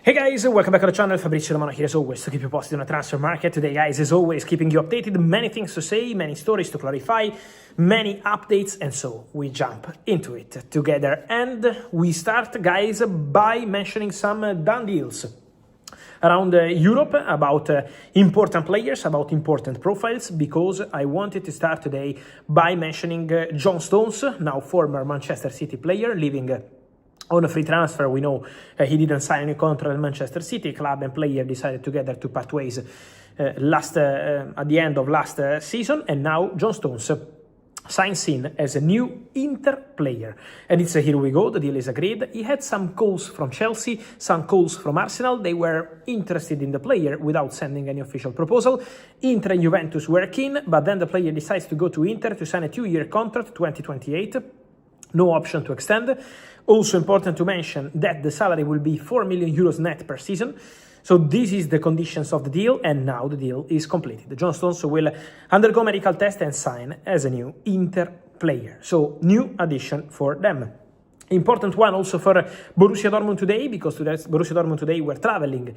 Hey guys, welcome back to the channel. Fabrizio Romano here as always to keep you posted on the transfer market. Today guys, as always, keeping you updated, many things to say, many stories to clarify, many updates, and so we jump into it together. And we start guys by mentioning some done deals around Europe about important players, about important profiles, because I wanted to start today by mentioning John Stones, now former Manchester City player, living on a free transfer. We know he didn't sign any contract at Manchester City. Club and player decided together to part ways at the end of last season, and now John Stones signs in as a new Inter player. And it's here we go, the deal is agreed. He had some calls from Chelsea, some calls from Arsenal. They were interested in the player without sending any official proposal. Inter and Juventus were keen, but then the player decides to go to Inter to sign a 2-year contract, 2028. No option to extend. Also important to mention that the salary will be 4 million euros net per season. So this is the conditions of the deal, and now the deal is completed. John Stones will undergo medical test and sign as a new Inter player. So new addition for them. Important one also for Borussia Dortmund today, because Borussia Dortmund today were traveling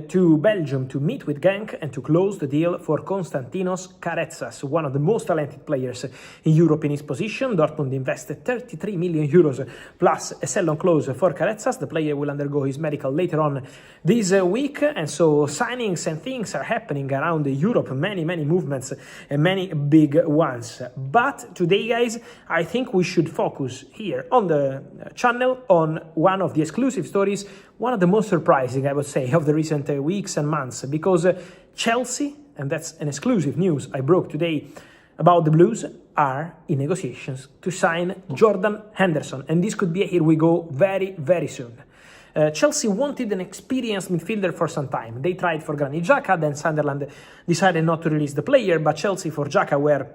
to Belgium to meet with Genk and to close the deal for Konstantinos Karetsas, one of the most talented players in Europe in his position. Dortmund invested 33 million euros plus a sell-on clause for Karetsas. The player will undergo his medical later on this week, and so signings and things are happening around Europe, many movements and many big ones. But today guys, I think we should focus here on the channel on one of the exclusive stories, one of the most surprising, I would say, of the recent weeks and months, because Chelsea, and that's an exclusive news I broke today about the Blues, are in negotiations to sign Jordan Henderson, and this could be a here we go very soon. Chelsea wanted an experienced midfielder for some time. They tried for Granit Xhaka, then Sunderland decided not to release the player, but Chelsea for Xhaka were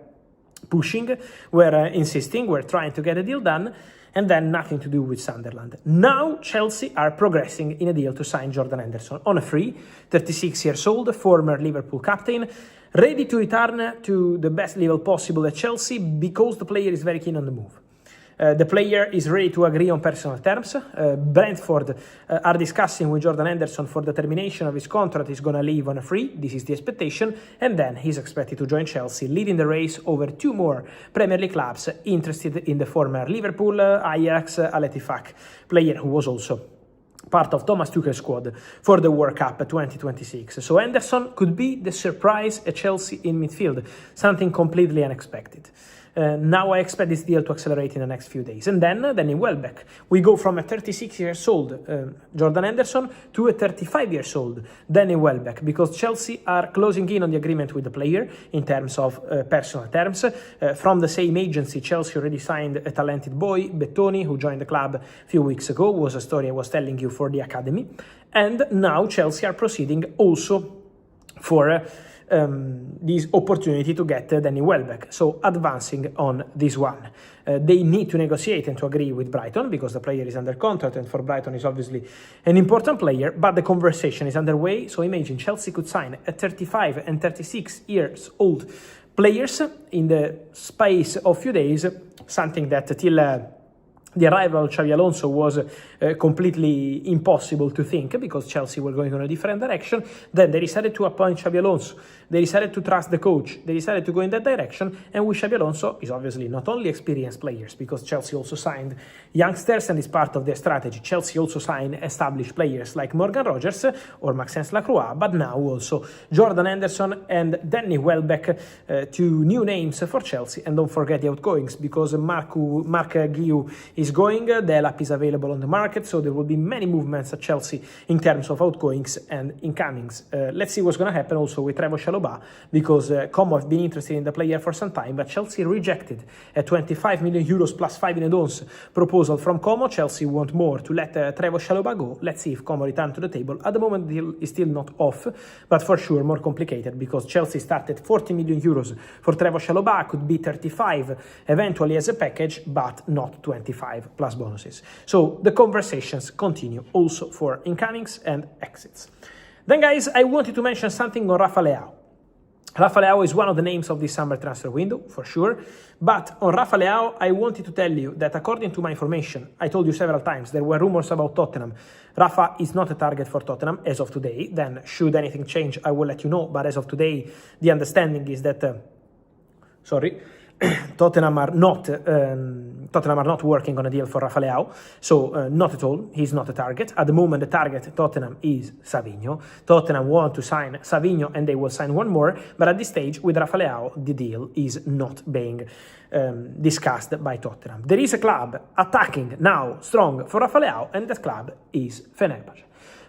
pushing, were insisting, were trying to get a deal done, and then nothing to do with Sunderland. Now Chelsea are progressing in a deal to sign Jordan Henderson on a free, 36 years old, former Liverpool captain, ready to return to the best level possible at Chelsea because the player is very keen on the move. The player is ready to agree on personal terms. Brentford are discussing with Jordan Henderson for the termination of his contract. He's going to leave on a free. This is the expectation. And then he's expected to join Chelsea, leading the race over two more Premier League clubs interested in the former Liverpool, Ajax, Al Ettifaq player who was also part of Thomas Tuchel's squad for the World Cup 2026. So Henderson could be the surprise at Chelsea in midfield, something completely unexpected. Now I expect this deal to accelerate in the next few days. And then in Welbeck, we go from a 36 years old Jordan Henderson to a 35 years old Danny Welbeck, because Chelsea are closing in on the agreement with the player in terms of personal terms. From the same agency, Chelsea already signed a talented boy, Bettoni, who joined the club a few weeks ago. Was a story I was telling you for the academy. And now Chelsea are proceeding also for this opportunity to get Danny Welbeck, so advancing on this one. They need to negotiate and to agree with Brighton because the player is under contract, and for Brighton is obviously an important player, but the conversation is underway. So imagine Chelsea could sign a 35 and 36 years old players in the space of few days, something that till the arrival of Xabi Alonso was completely impossible to think, because Chelsea were going in a different direction. Then they decided to appoint Xabi Alonso. They decided to trust the coach. They decided to go in that direction. And with Xabi Alonso is obviously not only experienced players, because Chelsea also signed youngsters and is part of their strategy. Chelsea also signed established players like Morgan Rogers or Maxence Lacroix, but now also Jordan Henderson and Danny Welbeck, two new names for Chelsea. And don't forget the outgoings, because Marc Guiu is going, Delap is available on the market, so there will be many movements at Chelsea in terms of outgoings and incomings. Let's see what's going to happen also with Trevoh Chalobah, because Como have been interested in the player for some time, but Chelsea rejected a 25 million euros plus 5 in add-ons proposal from Como. Chelsea want more to let Trevoh Chalobah go. Let's see if Como return to the table. At the moment, the deal is still not off, but for sure more complicated, because Chelsea started 40 million euros for Trevoh Chalobah, could be 35 eventually as a package, but not 25 plus bonuses. So the conversations continue also for incomings and exits. Then guys, I wanted to mention something on Rafael Leao. Rafael Leao is one of the names of this summer transfer window, for sure. But on Rafael Leao, I wanted to tell you that according to my information, I told you several times, there were rumors about Tottenham. Rafa is not a target for Tottenham as of today. Then, should anything change, I will let you know. But as of today, the understanding is that, Tottenham are not working on a deal for Rafael Leao, so not at all. He's not a target. At the moment, the target Tottenham is Savinho. Tottenham want to sign Savinho, and they will sign one more. But at this stage, with Rafael Leao, the deal is not being discussed by Tottenham. There is a club attacking now strong for Rafael Leao, and that club is Fenerbahce.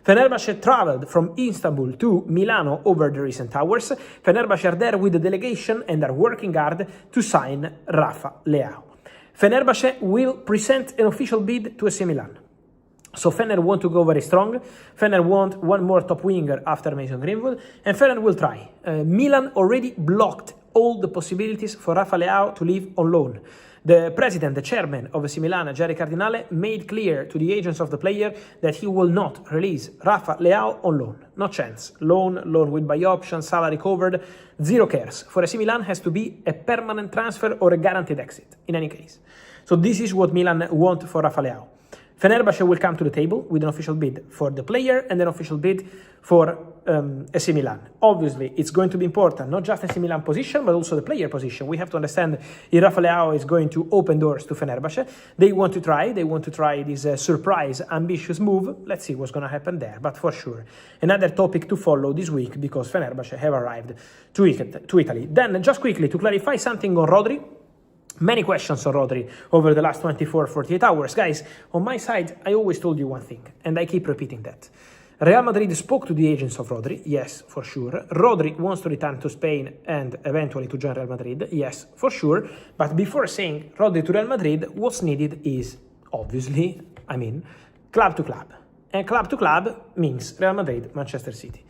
Fenerbahce traveled from Istanbul to Milano over the recent hours. Fenerbahce are there with the delegation and are working hard to sign Rafa Leao. Fenerbahce will present an official bid to AC Milan. So Fener want to go very strong. Fener want one more top winger after Mason Greenwood, and Fener will try. Milan already blocked all the possibilities for Rafa Leao to leave on loan. The president, the chairman of AC Milan, Jerry Cardinale, made clear to the agents of the player that he will not release Rafa Leao on loan. No chance. Loan with buy option, salary covered, zero cares. For AC Milan has to be a permanent transfer or a guaranteed exit, in any case. So this is what Milan want for Rafa Leao. Fenerbahce will come to the table with an official bid for the player and an official bid for AC Milan. Obviously, it's going to be important, not just AC Milan position, but also the player position. We have to understand if Rafa Leao is going to open doors to Fenerbahce. They want to try this surprise, ambitious move. Let's see what's going to happen there, but for sure, another topic to follow this week because Fenerbahce have arrived to Italy. Then, just quickly, to clarify something on Rodri. Many questions on Rodri over the last 24-48 hours. Guys, on my side, I always told you one thing, and I keep repeating that. Real Madrid spoke to the agents of Rodri, yes, for sure. Rodri wants to return to Spain and eventually to join Real Madrid, yes, for sure. But before saying Rodri to Real Madrid, what's needed is, obviously, club to club. And club to club means Real Madrid, Manchester City.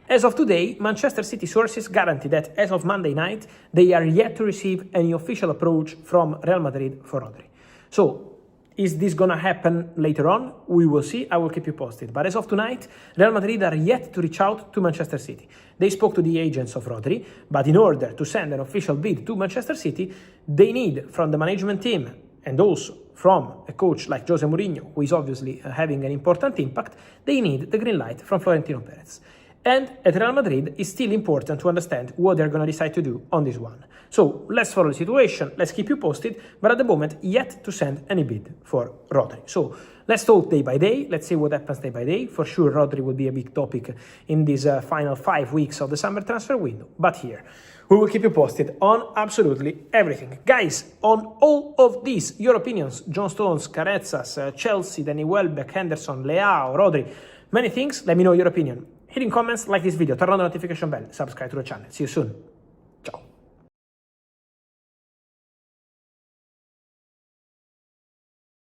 As of today, Manchester City sources guarantee that as of Monday night, they are yet to receive any official approach from Real Madrid for Rodri. So, is this gonna happen later on? We will see, I will keep you posted. But as of tonight, Real Madrid are yet to reach out to Manchester City. They spoke to the agents of Rodri, but in order to send an official bid to Manchester City, they need from the management team and also from a coach like Jose Mourinho, who is obviously having an important impact, they need the green light from Florentino Perez. And at Real Madrid, it's still important to understand what they're going to decide to do on this one. So let's follow the situation, let's keep you posted, but at the moment, yet to send any bid for Rodri. So let's talk day by day, let's see what happens day by day. For sure, Rodri will be a big topic in these final 5 weeks of the summer transfer window. But here, we will keep you posted on absolutely everything. Guys, on all of these, your opinions, John Stones, Carezas, Chelsea, Danny Welbeck, Henderson, Leao, Rodri, many things, let me know your opinion. Hit in comments, like this video, turn on the notification bell, subscribe to the channel. See you soon.